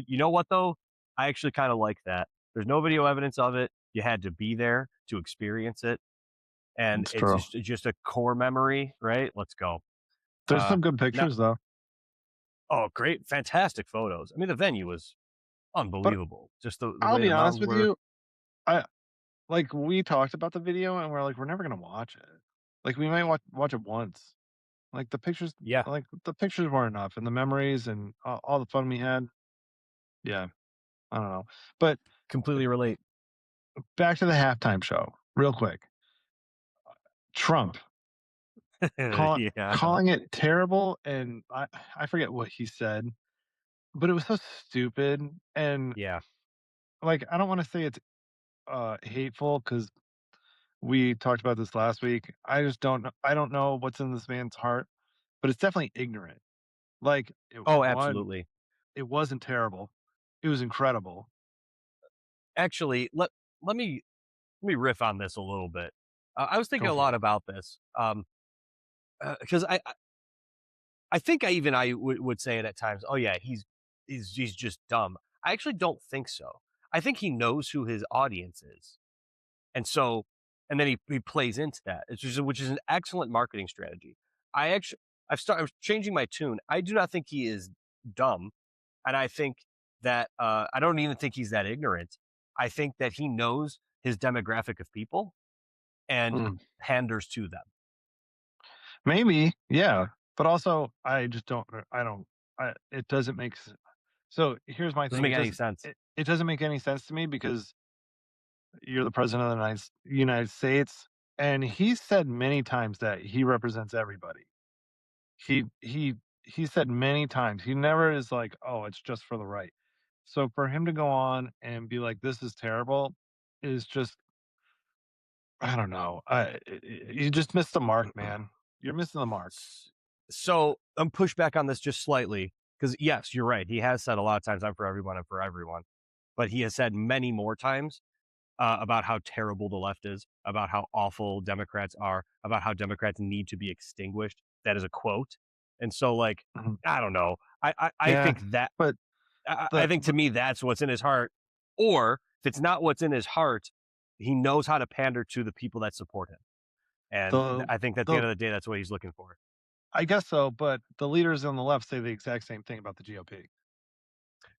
you know what though? I actually kind of like that. There's no video evidence of it. You had to be there to experience it. And It's it's true. just a core memory, right? Let's go. There's Uh some good now pictures though. oh great, fantastic photos. I mean the venue was But unbelievable. Just the I'll way the be honest mountains with were. you, I like we talked about the video and we're like, we're never gonna watch it. Like we might watch it once. Like Yeah, the pictures weren't enough, and the memories and all the fun we had. Yeah, I don't know. But completely relate. back to the halftime show, real quick. Trump Yeah. calling it terrible, and I forget what he said, but it was so stupid. And Yeah. like, I don't want to say it's hateful because we talked about this last week. I just don't know. I don't know what's in this man's heart, but it's definitely ignorant. Like Oh, absolutely. it wasn't terrible. It was incredible. Actually, let me let me riff on this a little bit. I was thinking Go a for lot it. about this. Because I think would say it at times. Oh yeah, he's just dumb. I actually don't think so. I think he knows who his audience is, and so and then he plays into that, which is an excellent marketing strategy. I actually I'm changing my tune. I do not think he is dumb, and I think that I don't even think he's that ignorant. I think that he knows his demographic of people and Mm. panders to them. Maybe, yeah, but also I don't. It doesn't make. So here's my Doesn't thing. make any sense. It doesn't make any sense to me because you're the president of the United States, and he said many times that he represents everybody. He he he said many times. He never is like, "Oh, it's just for the right." So for him to go on and be like, "This is terrible," is just I don't know. You just missed the mark, man. You're missing the mark. So I'm push back on this just slightly because yes, you're right. He has said a lot of times, "I'm for everyone. I'm for everyone," but he has said many more times about how terrible the left is, about how awful Democrats are, about how Democrats need to be extinguished. That is a quote, and so like Mhm. I don't know. I Yeah, think that but I the think to me that's what's in his heart, or if it's not what's in his heart, he knows how to pander to the people that support him, and the I think at the the end of the day, that's what he's looking for. I guess so, but the leaders on the left say the exact same thing about the GOP.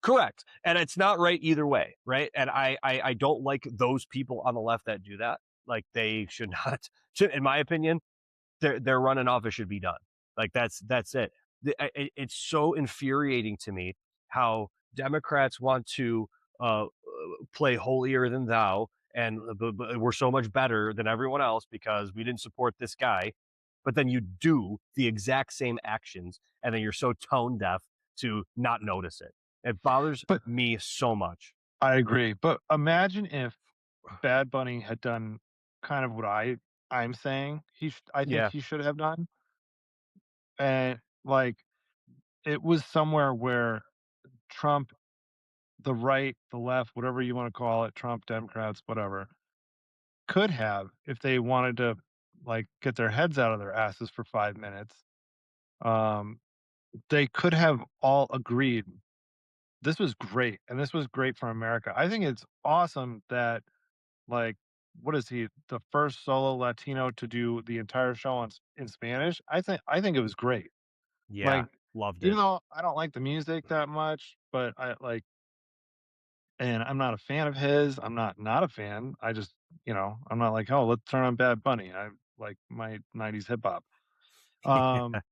Correct. And it's not right either way, right? And I don't like those people on the left that do that. Like they should not, in my opinion, their run in office should be done. Like that's it. It's so infuriating to me how Democrats want to play holier than thou, and we're so much better than everyone else because we didn't support this guy. But then you do the exact same actions, and then you're so tone deaf to not notice it. It bothers But me so much. I agree. But imagine if Bad Bunny had done kind of what I'm saying I think Yeah, he should have done, and like it was somewhere where Trump, the right, the left, whatever you want to call it, Trump, Democrats, whatever, could have if they wanted to like get their heads out of their asses for 5 minutes. Um, they could have all agreed this was great and this was great for America. I think it's awesome that like what is he the first solo Latino to do the entire show in Spanish? I think it was great. yeah, Like loved even it. though I don't like the music that much, but I like and I'm not a fan of his. I'm not a fan. I just, I'm not like, "Oh, let's turn on Bad Bunny." I like my 90s hip hop. Um,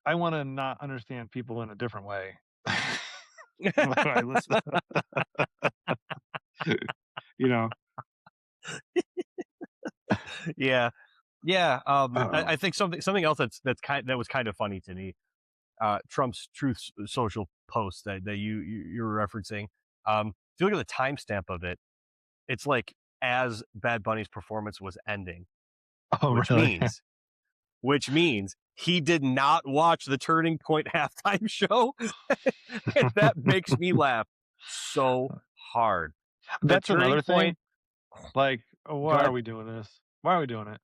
I wanna not understand people in a different way. When I listen, you know? Yeah, yeah. I Oh. think something else that was kind of funny to me. Trump's Truth Social post that you were referencing. If you look at the timestamp of it, it's like as Bad Bunny's performance was ending, Oh, which really? means which means he did not watch the Turning Point halftime show, and that makes me laugh so hard. The That's Turning another Point. thing. Like, Go why are ahead. we doing this? Why are we doing it?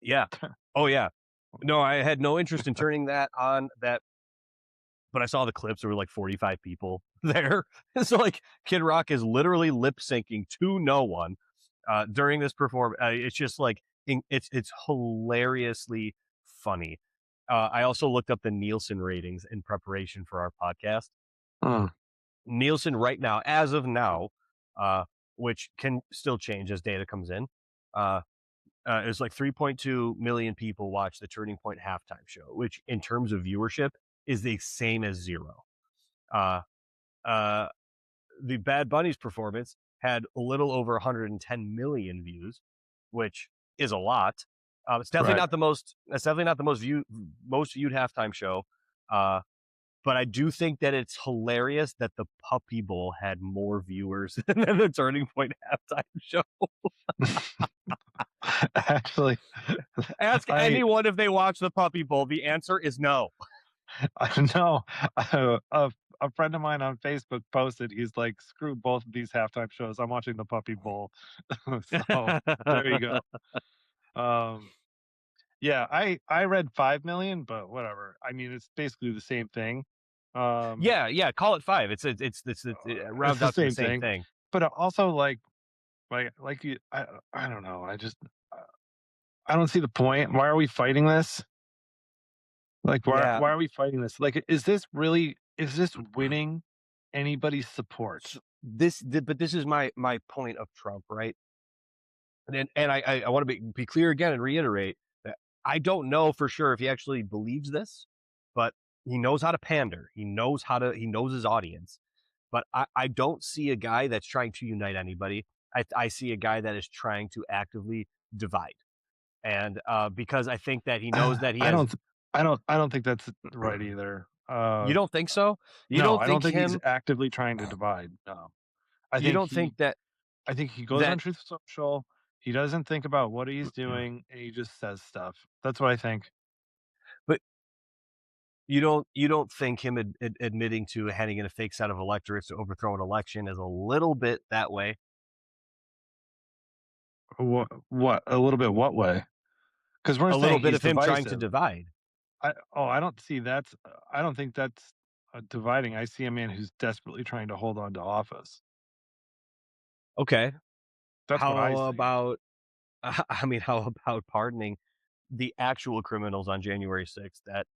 Yeah. Oh yeah. No, I had no interest in turning that on that, but I saw the clips. There were like 45 people there. So like Kid Rock is literally lip syncing to no one during this performance. It's just like it's hilariously funny. I also looked up the Nielsen ratings in preparation for our podcast. Mm, Nielsen right now, as of now, uh, which can still change as data comes in, uh, is like 3.2 million people watch the Turning Point halftime show, which in terms of viewership is the same as zero. Uh, uh, the Bad Bunny's performance had a little over 110 million views, which is a lot. It's definitely right. not the most. It's definitely not the most viewed halftime show. Uh, but I do think that it's hilarious that the Puppy Bowl had more viewers than the Turning Point halftime show. Actually, Ask I anyone if they watch the Puppy Bowl. The answer is no. I know a friend of mine on Facebook posted, he's like, "Screw both of these halftime shows. I'm watching the Puppy Bowl." So, there you go. Um, yeah, I read 5,000,000, but whatever. I mean, it's basically the same thing. Um, Yeah, yeah. Call it five. It it's rounds the out to the same same thing. thing. But also, like you I don't know. Uh, I don't see the point. Why are we fighting this? Like, Yeah. why are we fighting this? Like, is this winning anybody's support? So but this is my point of Trump, right? And I want to be clear again and reiterate that I don't know for sure if he actually believes this, but he knows how to pander. He knows his audience. But I don't see a guy that's trying to unite anybody. I see a guy that is trying to actively divide. And because I think that he knows that he I has. don't I don't think that's right either. You don't think so? You No, don't I don't think think he's him? actively trying to divide. No. I You think don't he think that I think he goes on that Truth Social, he doesn't think about what he's doing, and he just says stuff. That's what I think. but you don't think him admitting to handing in a fake set of electorates to overthrow an election is a little bit that way? What? A little bit what way? Because 'Cause we're A little saying bit he's of him trying to divisive. divide. I don't see that's I don't think that's, dividing. I see a man who's desperately trying to hold on to office. Okay. That's what I How see. about I mean, how about pardoning the actual criminals on January 6th that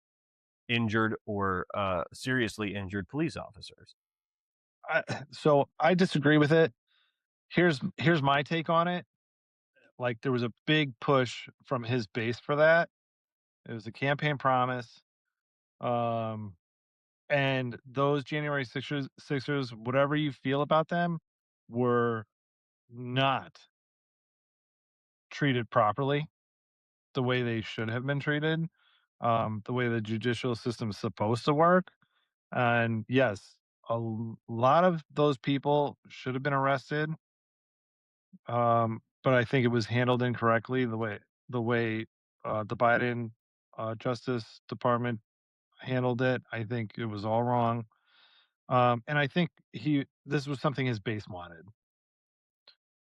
injured or seriously injured police officers. So I disagree with it. Here's my take on it. Like there was a big push from his base for that. It was a campaign promise. Um, and those January Sixers, whatever you feel about them, were not treated properly the way they should have been treated, the way the judicial system is supposed to work. And yes, lot of those people should have been arrested, but I think it was handled incorrectly the way the Biden Justice Department handled it. I think it was all wrong, and I think he this was something his base wanted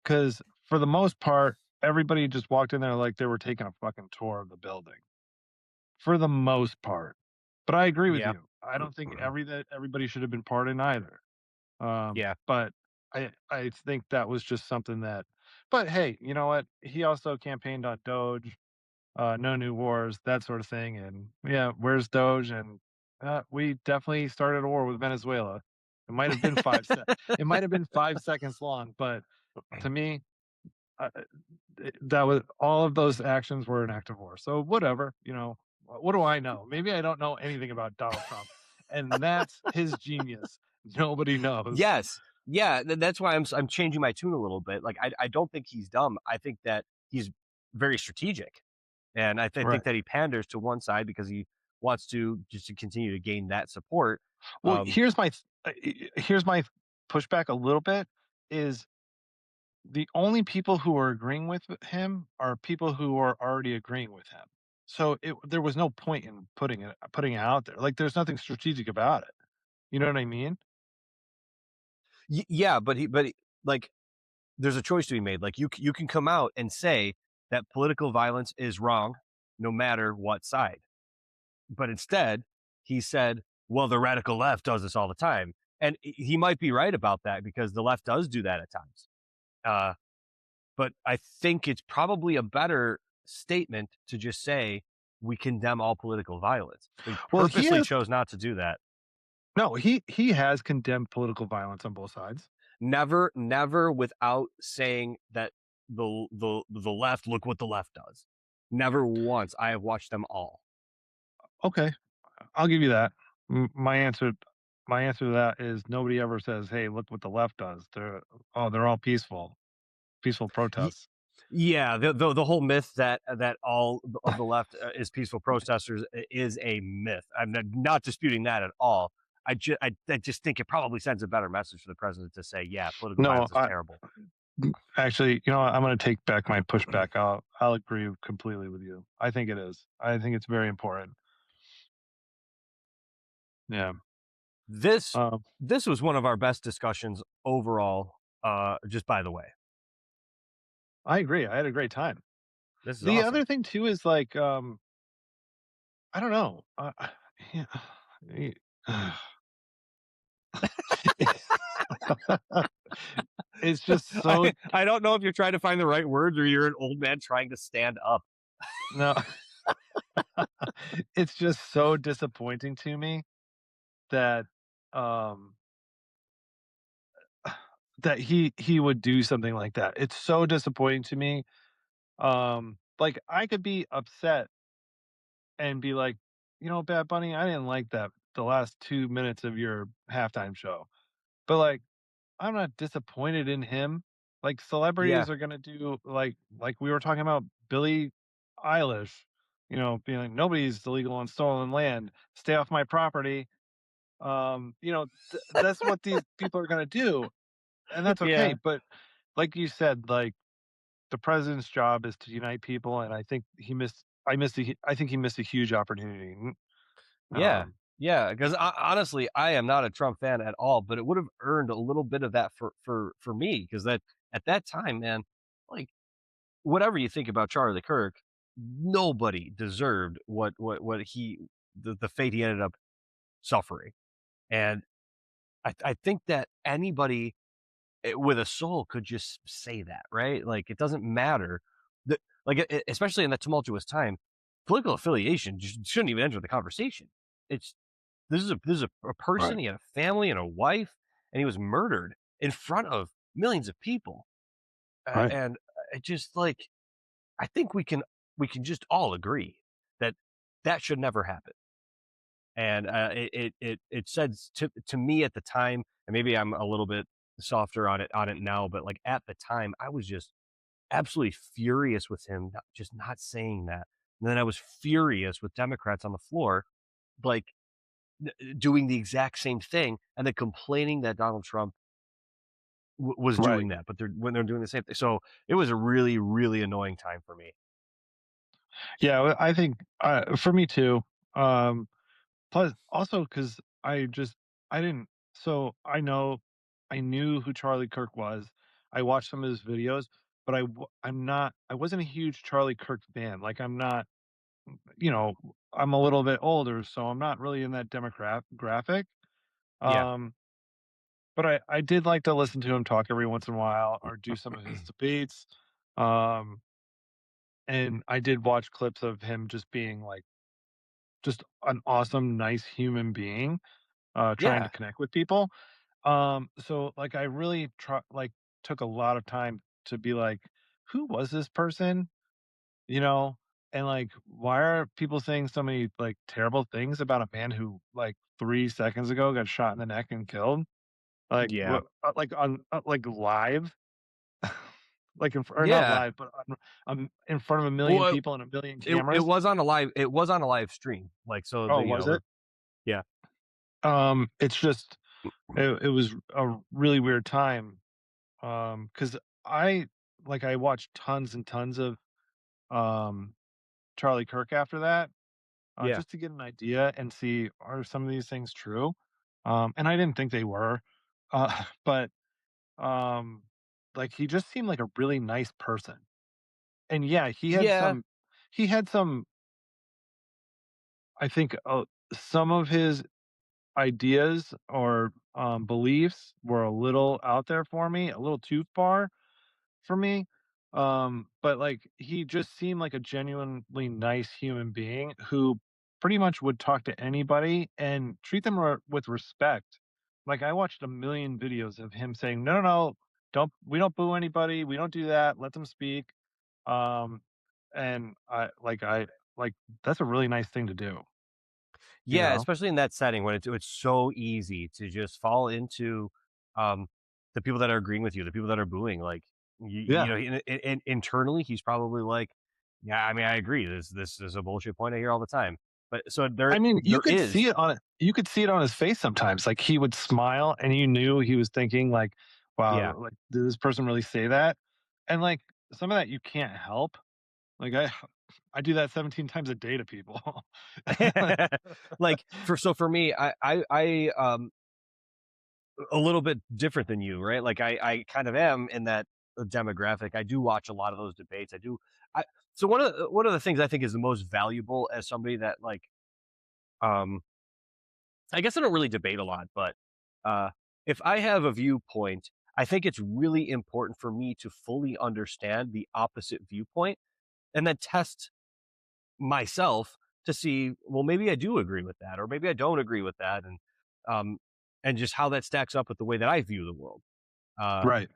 because for the most part, everybody just walked in there like they were taking a fucking tour of the building for the most part. But I agree with Yeah. you. I don't think everybody should have been pardoned either. Yeah. But I think that was just something that. But hey, you know what? He also campaigned on Doge, no new wars, that sort of thing. And yeah, where's Doge? And we definitely started a war with Venezuela. It might have been it might have been 5 seconds long, but to me, uh, that was all of those actions were an act of war. So whatever, what do I know? Maybe I don't know anything about Donald Trump, and that's his genius. Nobody knows. Yes. Yeah, that's why I'm changing my tune a little bit. Like I don't think he's dumb. I think that he's very strategic. And think Right. that he panders to one side because he wants to just to continue to gain that support. Well, Um, here's my pushback a little bit is the only people who are agreeing with him are people who are already agreeing with him. So there was no point in putting it out there. Like there's nothing strategic about it. You know what I mean? yeah, like there's a choice to be made. Like you can come out and say that political violence is wrong, no matter what side. But instead, he said, "Well, the radical left does this all the time," and he might be right about that because the left does do that at times. Uh, but I think it's probably a better statement to just say we condemn all political violence. But he Well, he purposely has chose not to do that. no, he has condemned political violence on both sides. Never without saying that the left, look what the left does. Never once. I have watched them all. Okay, I'll give you that. My answer to that is nobody ever says, "Hey, look what the left does." They're all peaceful Ye- protests. Yeah, the whole myth that all of the left is peaceful protesters is a myth. I'm not disputing that at all. I just think it probably sends a better message for the president to say, yeah, political No, violence is terrible. actually, I'm going to take back my pushback. I'll agree completely with you. I think it is. I think it's very important. Yeah. This Um, this was one of our best discussions overall. Just by the way, I agree. I had a great time. this is The awesome. other thing too is like, I don't know. Yeah, it's just so I don't know if you're trying to find the right words or you're an old man trying to stand up. no, it's just so disappointing to me that um that he would do something like that. It's so disappointing to me. Like I could be upset and be like, Bad Bunny, I didn't like that the last 2 minutes of your halftime show. But like I'm not disappointed in him. Like Yeah, celebrities are gonna do like we were talking about Billie Eilish, being like nobody's illegal on stolen land. Stay off my property. That's what these people are gonna do, and that's okay. yeah, But like you said, like the president's job is to unite people, and I think he missed. I think he missed a huge opportunity. yeah, Um, yeah. Because honestly, I am not a Trump fan at all, but it would have earned a little bit of that for me because that at that time, man, like whatever you think about Charlie Kirk, nobody deserved what he the fate he ended up suffering, and I think that anybody with a soul could just say that, right? Like it doesn't matter that, like especially in that tumultuous time, political affiliation just shouldn't even enter the conversation. it's this is a person, Right. he had a family and a wife, and he was murdered in front of millions of people, Right. and it just, like, I think we can just all agree that that should never happen. And it said to me at the time, and maybe I'm a little bit softer on it now, but like at the time, I was just absolutely furious with him just not saying that. And then I was furious with Democrats on the floor, like doing the exact same thing, and then complaining that Donald Trump was Right. doing that, but they're doing the same thing. So it was a really really annoying time for me. Yeah, well, I think, for me too. Um, Plus, also because I didn't so I knew who Charlie Kirk was. I watched some of his videos, but I wasn't a huge Charlie Kirk fan. Like, I'm not, you know, I'm a little bit older, so I'm not really in that graphic. Yeah, Um, but I did like to listen to him talk every once in a while or do some of his debates. Um, and I did watch clips of him just being like just an awesome, nice human being, trying to yeah, connect with people. So like I really took a lot of time to be like, who was this person? You know, and like why are people saying so many like terrible things about a man who like 3 seconds ago got shot in the neck and killed? Like yeah, what like on like live? Like or not yeah. live, but in front of a million Well, people and a million it cameras. was on a live stream, like, so Oh, was it? yeah, It's just it was a really weird time. Because I I watched tons and tons of, um, Charlie Kirk after that, yeah, just to get an idea and see, are some of these things true? And I didn't think they were, but, um, like, he just seemed like a really nice person. And yeah, yeah, he had some, I think, some of his ideas or, beliefs were a little out there for me, a little too far for me. But like he just seemed like a genuinely nice human being who pretty much would talk to anybody and treat them with respect. Like I watched a million videos of him saying, "No, no, no, don't we don't boo anybody. We don't do that. Let them speak." Um, and I like that's a really nice thing to do, you yeah, know? especially in that setting when it's so easy to just fall into, um, the people that are agreeing with you, the people that are booing, like, you Yeah. know, internally, he's probably like, "Yeah, I mean, I agree. This is a bullshit point I hear all the time." But so I mean, there is you could see it on his face sometimes, like, he would smile, and you knew he was thinking, like, yeah. "Wow, like, did this person really say that?" And, like, some of that you can't help. Like, I do that 17 times a day to people. Like, for me, a little bit different than you, right? Like I kind of am in that demographic. I do watch a lot of those debates. I do. I so one of the things I think is the most valuable as somebody that like um I guess I don't really debate a lot, but uh if I have a viewpoint, I think it's really important for me to fully understand the opposite viewpoint and then test myself to see, well, maybe I do agree with that, or maybe I don't agree with that, um and just how that stacks up with the way that I view the world. Uh Right.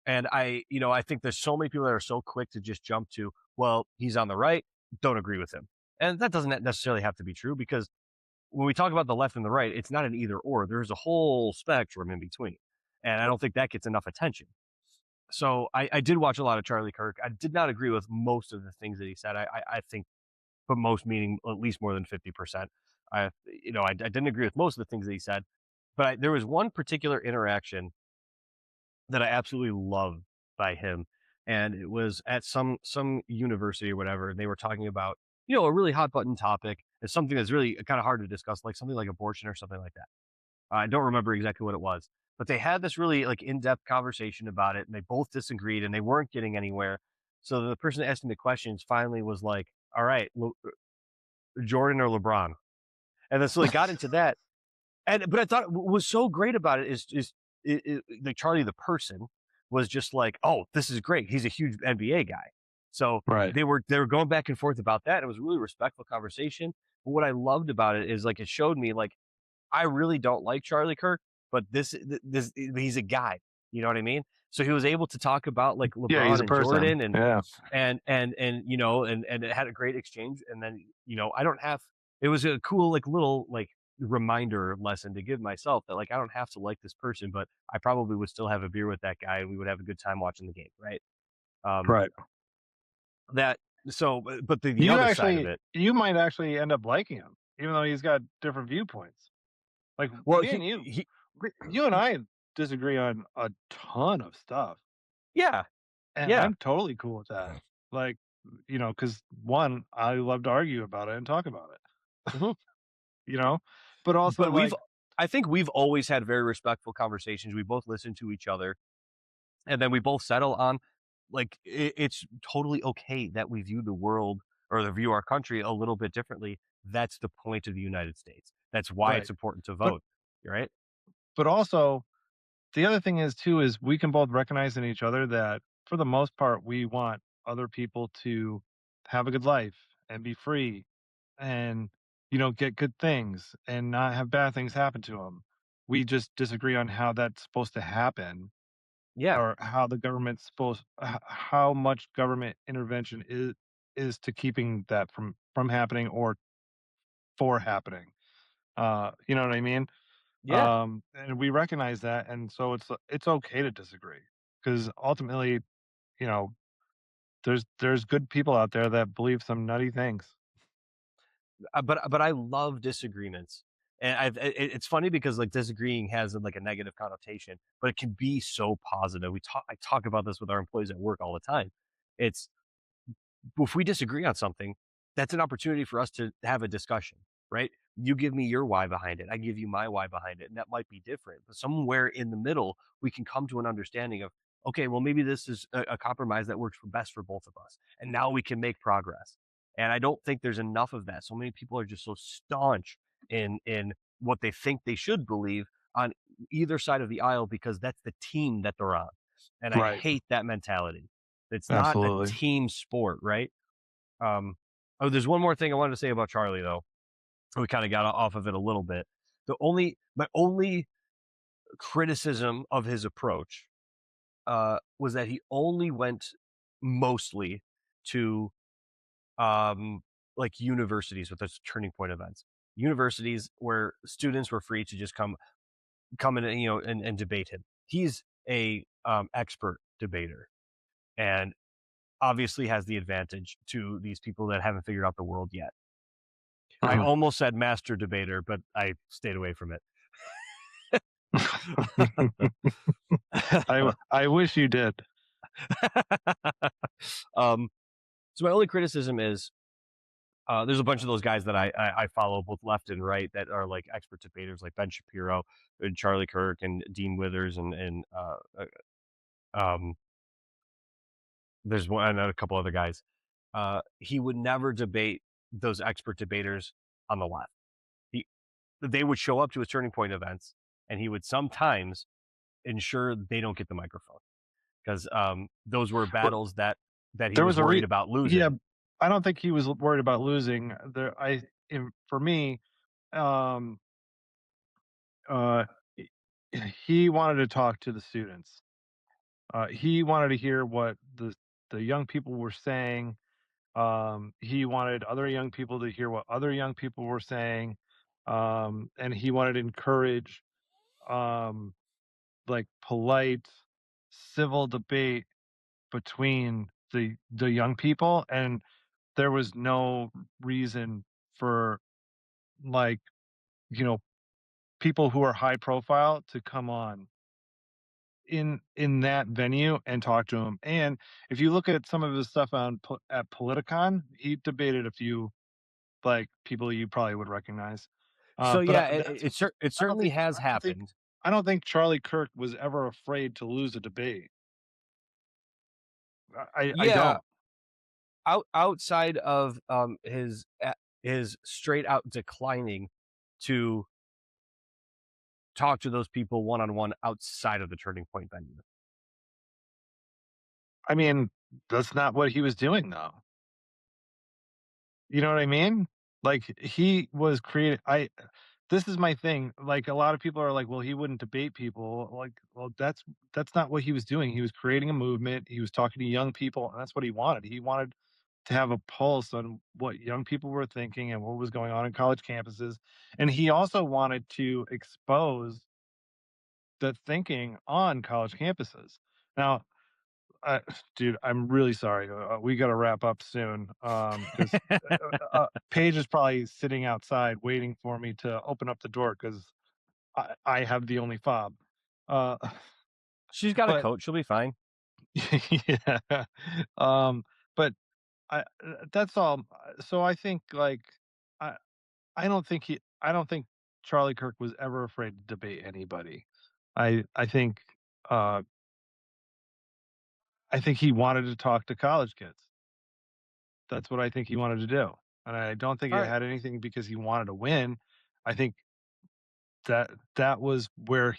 And I think there's so many people that are so quick to just jump to, well, he's on the right, don't agree with him. And that doesn't necessarily have to be true because when we talk about the left and the right, it's not an either or. There's a whole spectrum in between. And I don't think that gets enough attention. So I did watch a lot of Charlie Kirk. I did not agree with most of the things that he said. I think, but most meaning at least more than 50%. I didn't agree with most of the things that he said, but there was one particular interaction that I absolutely loved by him, and it was at some university or whatever, and they were talking about, a really hot button topic. It's something that's really kinda hard to discuss, like something like abortion or something like that. I don't remember exactly what it was, but they had this really, like, in-depth conversation about it, and they both disagreed, and they weren't getting anywhere. So the person asking the questions finally was like, "Alright, Jordan or LeBron?" And then so they got into that, but I thought what was so great about it is like Charlie the person was just like, "Oh, this is great. He's a huge NBA guy." So Right. they were going back and forth about that. It was a really respectful conversation. But what I loved about it is like it showed me like I really don't like Charlie Kirk, but this he's a guy. You know what I mean? So he was able to talk about like Yeah, he's LeBron a and person. Jordan Yeah. and you know and it had a great exchange. And then I don't have. It was a cool like little like reminder lesson to give myself that like I don't have to like this person, but I probably would still have a beer with that guy and we would have a good time watching the game, right? Um, Right. that so, but the other side of it, You might actually end up liking him, even though he's got different viewpoints. Like well, me and he you and I disagree on a ton of stuff, yeah, and yeah. I'm totally cool with that. Like, because one, I love to argue about it and talk about it, Mhm. you know, but also But like, I think we've always had very respectful conversations. We both listen to each other, and then we both settle on like it's totally okay that we view the world or view our country a little bit differently. That's the point of the United States. That's why right, it's important to but vote, right? also the other thing is too is we can both recognize in each other that for the most part we want other people to have a good life and be free and get good things and not have bad things happen to them. We just disagree on how that's supposed to happen Yeah, or how the government's how much government intervention is to keeping that from happening or for happening. You know what I mean? yeah. And we recognize that, and so it's okay to disagree because ultimately, you know, there's good people out there that believe some nutty things. But I love disagreements. And it's funny because like disagreeing has like a negative connotation, but it can be so positive. I talk about this with our employees at work all the time. It's if we disagree on something, that's an opportunity for us to have a discussion, right? You give me your why behind it. I give you my why behind it. And that might be different, but somewhere in the middle, we can come to an understanding of, okay, well, maybe this is a compromise that works for best for both of us. And now we can make progress. And I don't think there's enough of that. So many people are just so staunch in what they think they should believe on either side of the aisle because that's the team that they're on. And I Right. hate that mentality. It's not a Absolutely. team sport, right? Um, oh, there's one more thing I wanted to say about Charlie though. We kind of got off of it a little bit. My only criticism of his approach was that he only went mostly to like universities with those turning point events. Universities where students were free to just come in and and debate him. He's a expert debater and obviously has the advantage to these people that haven't figured out the world yet. I almost said master debater, but I stayed away from it. I wish you did. um, so my only criticism is there's a bunch of those guys that I follow both left and right that are like expert debaters, like Ben Shapiro and Charlie Kirk and Dean Withers um, there's one and a couple other guys. He would never debate those expert debaters on the left. He They would show up to his turning point events, and he would sometimes ensure they don't get the microphone because those were But battles that he there was was a worried about yeah, losing. I don't think he was worried about losing. For me, um, uh, he he wanted to talk to the students. He wanted to hear what the young people were saying. He wanted other young people to hear what other young people were saying, and he wanted to encourage um, like polite, civil debate between the young people, and there was no reason for like you know people who are high profile to come on in that venue and talk to him. And if you look at some of his stuff at Politicon, he debated a few like people you probably would recognize. So But yeah, that's it I don't certainly think has I don't think happened. I don't think Charlie Kirk was ever afraid to lose a debate. I Yeah, don't. outside of his straight out declining to talk to those people one on one outside of the turning point venue. I mean, That's not what he was doing, though. You know what I mean? Like, he was creating I this is my thing, like, a lot of people are like, "Well, he wouldn't debate people." Like, well, that's not what he was doing. He was creating a movement, he was talking to young people, and that's what he wanted. He wanted to have a pulse on what young people were thinking and what was going on in college campuses, and he also wanted to expose the thinking on college campuses. Now, uh, dude, I'm really sorry. We got to wrap up soon because Paige is probably sitting outside waiting for me to open up the door because I have the only fob. Uh, She's got a but coat. She'll be fine. yeah, um, but that's all. So I think like I I don't think Charlie Kirk was ever afraid to debate anybody. I think uh, I think he wanted to talk to college kids. That's what I think he wanted to do, and I don't think All it right. had anything because he wanted to win. I think that was where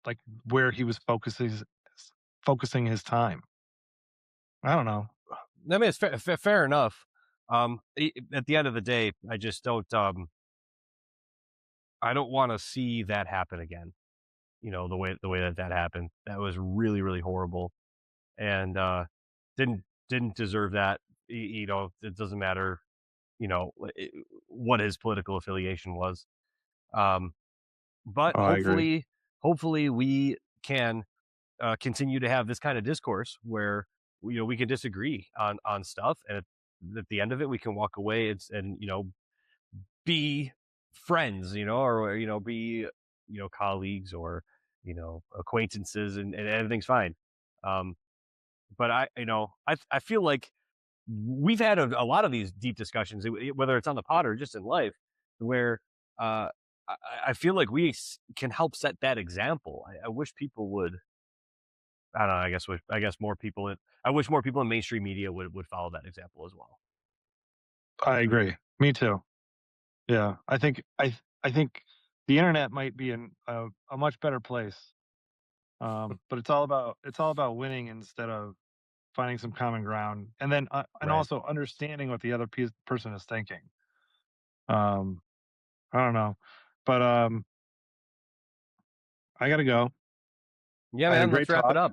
like, where he was focusing his time. I don't know. I mean, it's fair enough. At the end of the day, I just don't. I don't want to see that happen again. You know, the way that happened. That was really really horrible, and didn't deserve that. You know, it doesn't matter. You know what his political affiliation was. Um, but Oh, I agree. hopefully we can continue to have this kind of discourse where we can disagree on stuff, and at the end of it we can walk away and be friends, or be colleagues, or acquaintances, and everything's fine. Um, but I feel like we've had a lot of these deep discussions, whether it's on the pod or just in life, where uh, I, I feel like can help set that example. I wish people would. I don't know. I guess more people. I wish more people in mainstream media would follow that example as well. I agree. Me too. Yeah, I think the internet might be in a much better place, but it's all about winning instead of finding some common ground, and then and Right. also understanding what the other person is thinking. Um, I don't know, but I gotta go. Yeah, I had a man. great Let's wrap it talk, up.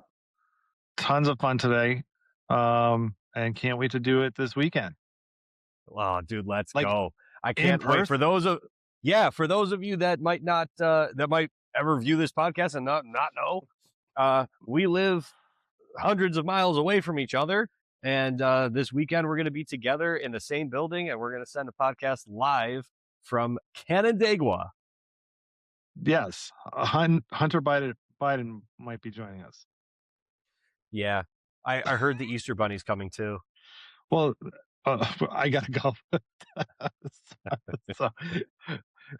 tons of fun today, and can't wait to do it this weekend. Oh, dude, let's Like go. I in can't wait for person. those of you that might not that might ever view this podcast and not know. We live hundreds of miles away from each other, and this weekend we're going to be together in the same building, and we're going to send a podcast live from Canandaigua. Yes, Hunter Biden might be joining us. Yeah. I heard the Easter Bunny's coming too. Well, I gotta go. so,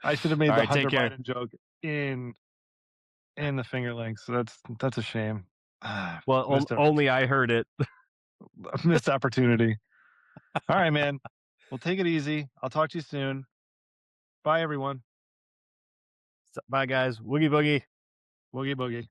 I should have All made the right, take Hunter care. Biden joke in the fingerlings. So that's a shame. Well, only I heard it. Missed opportunity. All right, man. Well, take it easy. I'll talk to you soon. Bye, everyone. Bye, guys. Woogie boogie. Boogie boogie.